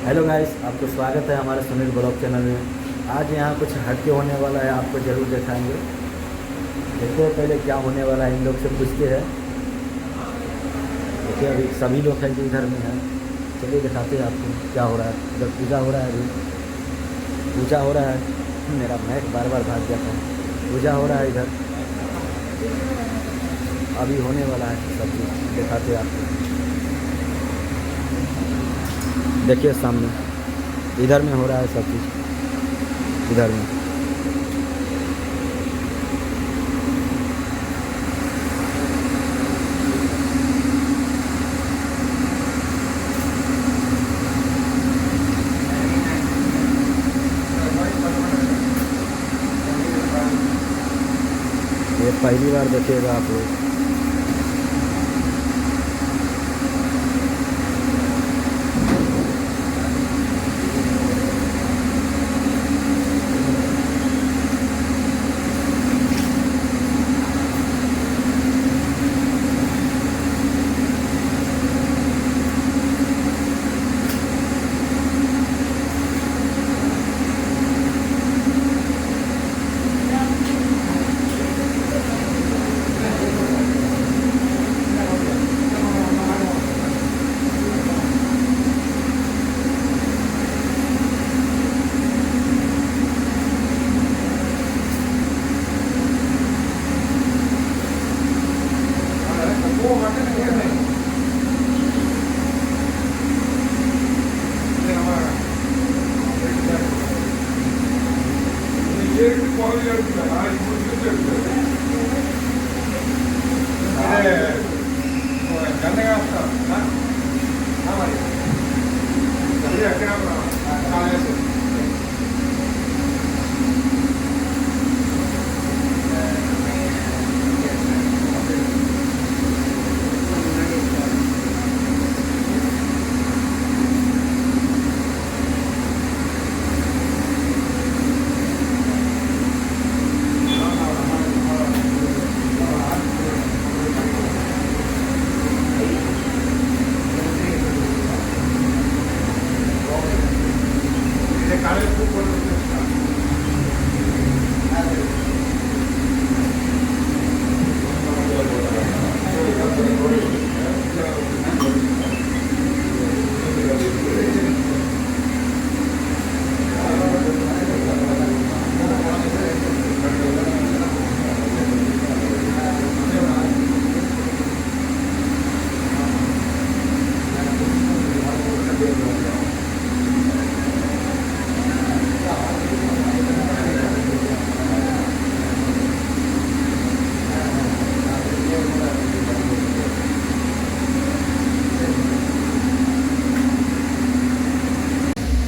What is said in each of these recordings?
Hello guys, आपको स्वागत है हमारे सुनील ब्लॉग चैनल में। आज यहाँ कुछ हटके होने वाला है, आपको ज़रूर दिखाएंगे। देखते हैं पहले क्या होने वाला है, इन लोग से पूछते हैं। देखिए अभी सभी लोग हैं जो इधर में हैं। चलिए दिखाते हैं आपको क्या हो रहा है। इधर पूजा हो रहा है, अभी पूजा हो रहा है। मेरा मैक बार बार भाग जाता है। पूजा हो रहा है इधर, अभी होने वाला है सब चीज़। दिखाते हैं आपको। देखिए सामने इधर में हो रहा है सब चीज़, इधर में। ये पहली बार देखिएगा आप लोग।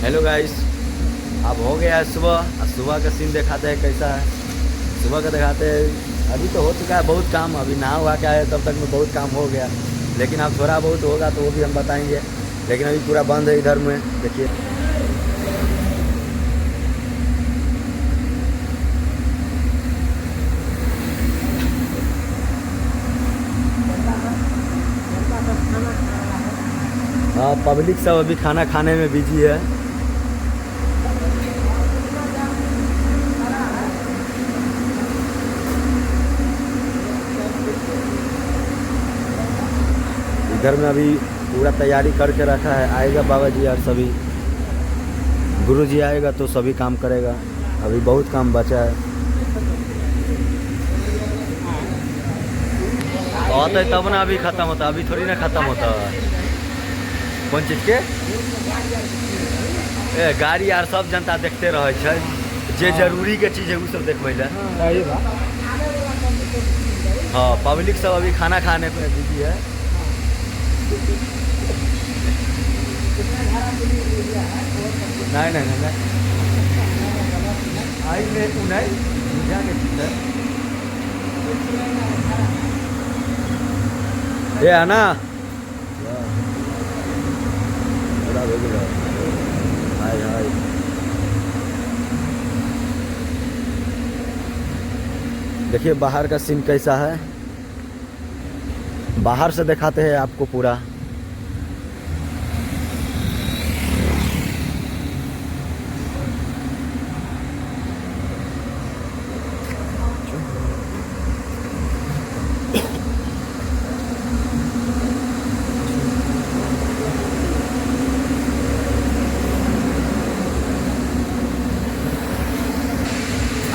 हेलो गाइस, अब हो गया है सुबह। और सुबह का सीन दिखाते हैं कैसा है। सुबह का दिखाते हैं। अभी तो हो चुका है बहुत काम, अभी नहा हुआ क्या है तब तक में बहुत काम हो गया। लेकिन अब थोड़ा बहुत होगा तो वो भी हम बताएंगे। लेकिन अभी पूरा बंद है इधर में, देखिए। हाँ, पब्लिक सब अभी खाना खाने में बिजी है। इधर में अभी पूरा तैयारी करके रखा है। आएगा बाबा जी और सभी गुरु जी आएगा तो सभी काम करेगा। अभी बहुत काम बचा है। होता है तब ना अभी खत्म होता, अभी थोड़ी ना खत्म होता। कौन चीज के गाड़ी आर सब जनता देखते रहे छै। जे जरूरी के चीज है वो सब देखबै ले। हाँ, पब्लिक सब अभी खाना खाने पे बिजी है। नहीं नहीं नहीं आई में तू नहीं पूजा के चीज ये है ना। हाय हाय, देखिए बाहर का सीन कैसा है। बाहर से दिखाते हैं आपको पूरा।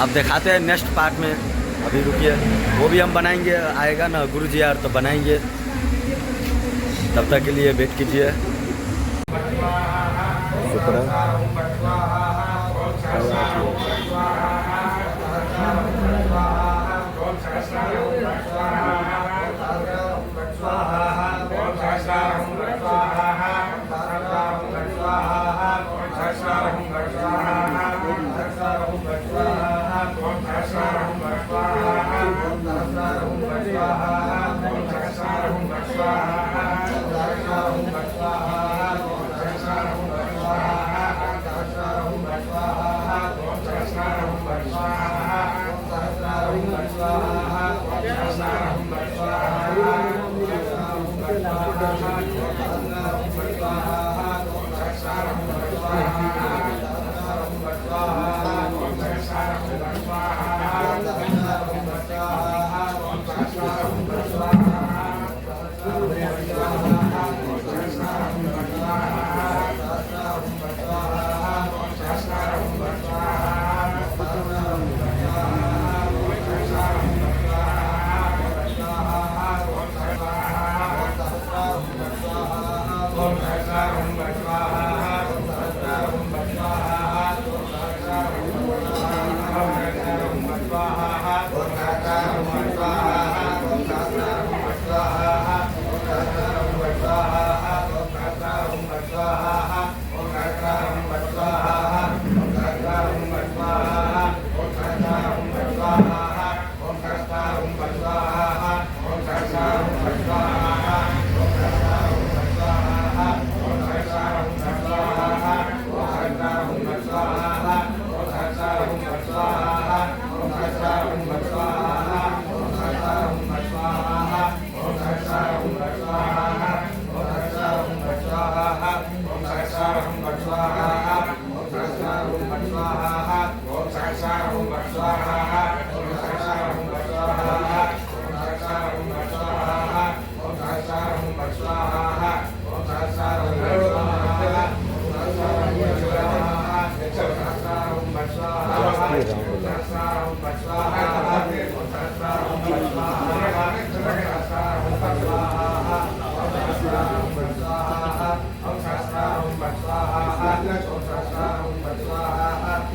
अब दिखाते हैं नेक्स्ट पार्ट में। अभी रुकिए, वो भी हम बनाएंगे, आएगा ना गुरुजी यार तो बनाएंगे। तब तक के लिए वेट कीजिए। शुक्र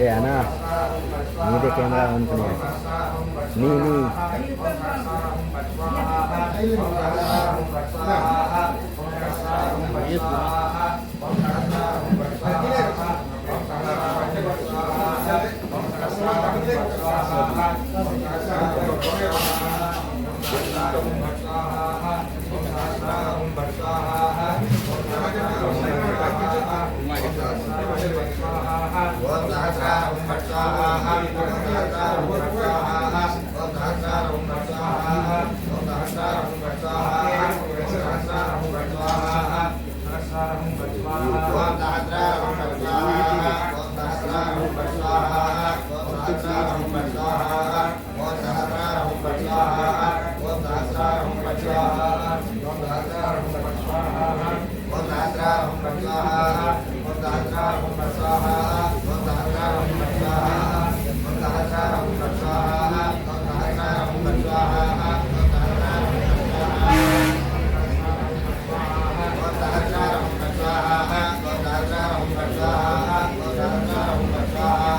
ya nah ini deh kamera on punya nih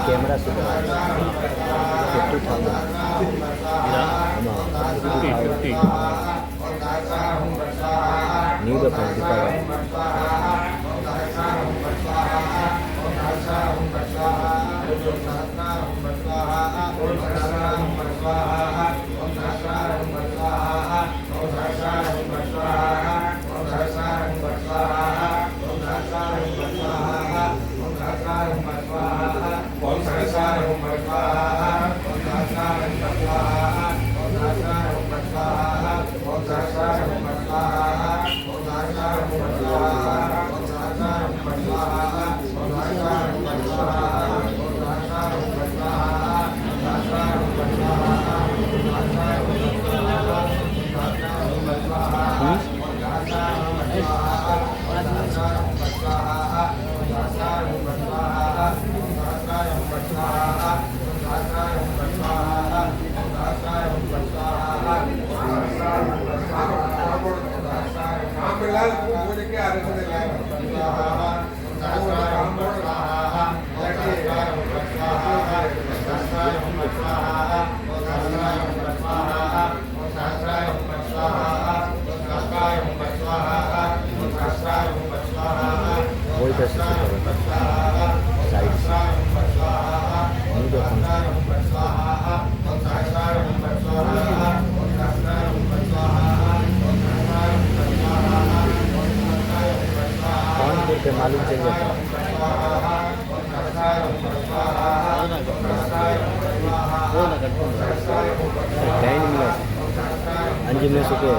camera से 50,000 न्यू द साइड से मुंह देखो। कानपुर पे मालूम चल जाता है। कहीं नहीं मिला अंजी में सुखे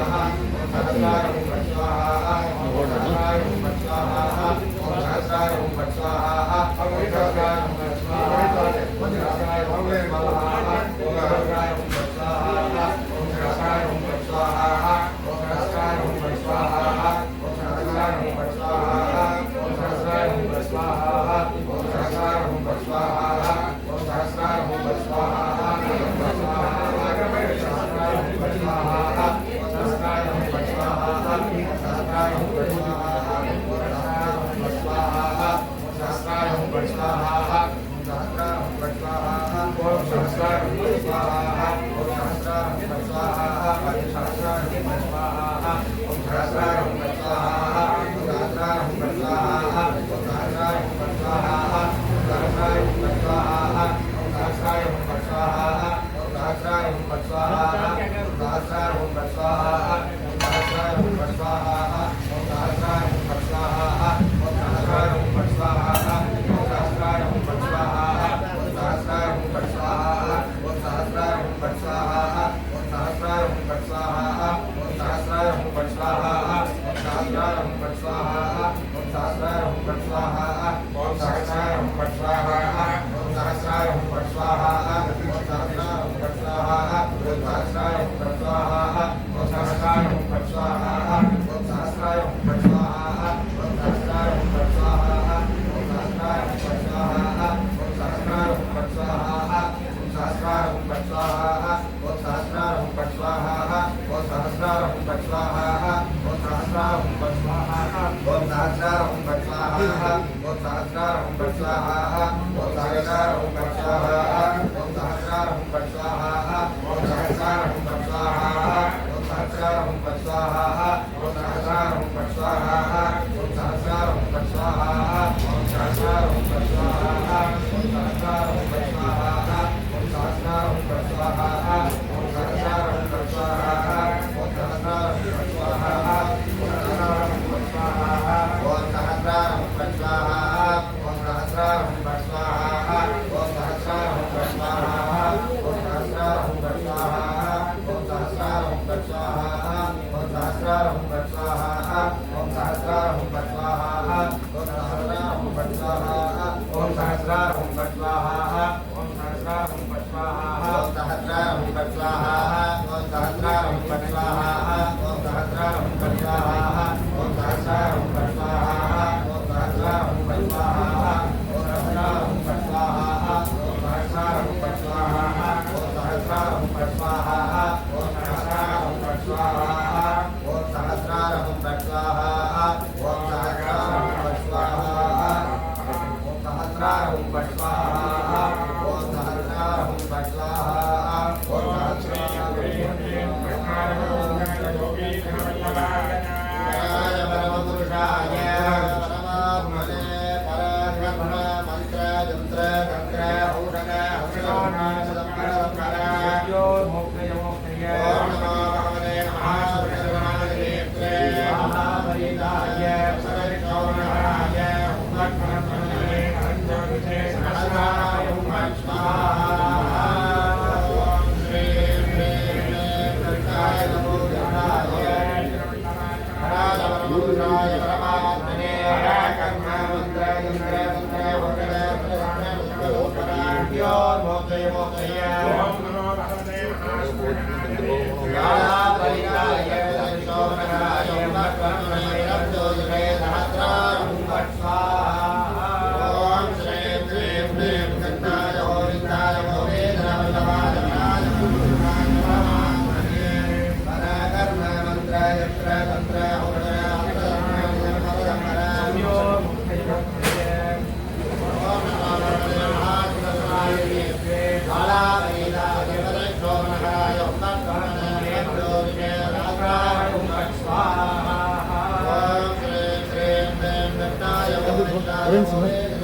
Orange,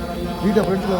వీడియో పెట్టుకో